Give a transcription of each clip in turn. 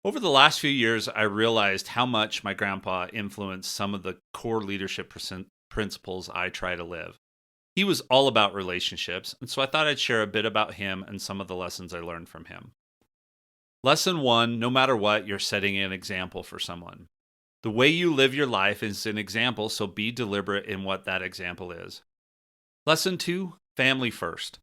Over the last few years, I realized how much my grandpa influenced some of the core leadership principles I try to live. He was all about relationships, and so I thought I'd share a bit about him and some of the lessons I learned from him. Lesson one: no matter what, you're setting an example for someone. The way you live your life is an example, so be deliberate in what that example is. Lesson two: family first.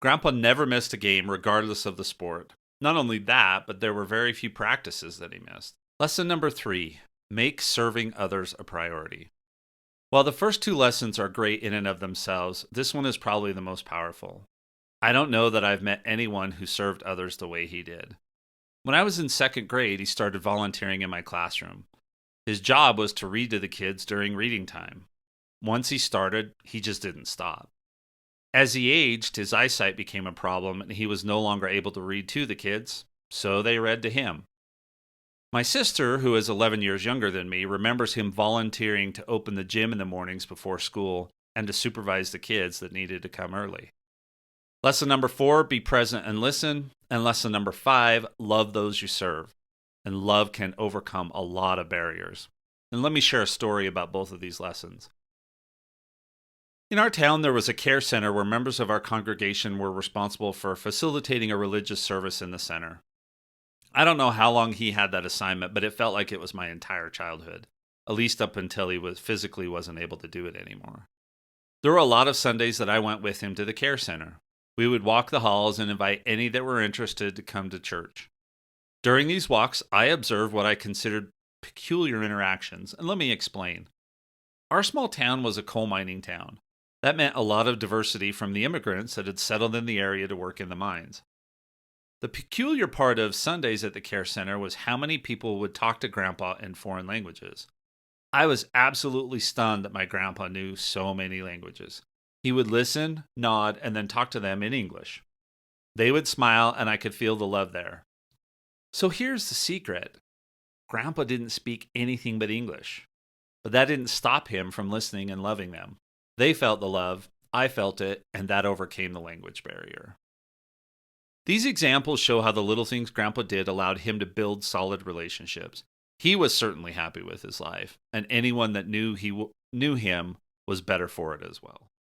Grandpa never missed a game, regardless of the sport. Not only that, but there were very few practices that he missed. Lesson number three: make serving others a priority. While the first two lessons are great in and of themselves, this one is probably the most powerful. I don't know that I've met anyone who served others the way he did. When I was in second grade, he started volunteering in my classroom. His job was to read to the kids during reading time. Once he started, he just didn't stop. As he aged, his eyesight became a problem and he was no longer able to read to the kids, so they read to him. My sister, who is 11 years younger than me, remembers him volunteering to open the gym in the mornings before school and to supervise the kids that needed to come early. Lesson number four: be present and listen. And lesson number five: love those you serve. And love can overcome a lot of barriers. And let me share a story about both of these lessons. In our town, there was a care center where members of our congregation were responsible for facilitating a religious service in the center. I don't know how long he had that assignment, but it felt like it was my entire childhood, at least up until he physically wasn't able to do it anymore. There were a lot of Sundays that I went with him to the care center. We would walk the halls and invite any that were interested to come to church. During these walks, I observed what I considered peculiar interactions, and let me explain. Our small town was a coal mining town. That meant a lot of diversity from the immigrants that had settled in the area to work in the mines. The peculiar part of Sundays at the care center was how many people would talk to Grandpa in foreign languages. I was absolutely stunned that my grandpa knew so many languages. He would listen, nod, and then talk to them in English. They would smile, and I could feel the love there. So here's the secret. Grandpa didn't speak anything but English, but that didn't stop him from listening and loving them. They felt the love, I felt it, and that overcame the language barrier. These examples show how the little things Grandpa did allowed him to build solid relationships. He was certainly happy with his life, and anyone that knew him was better for it as well.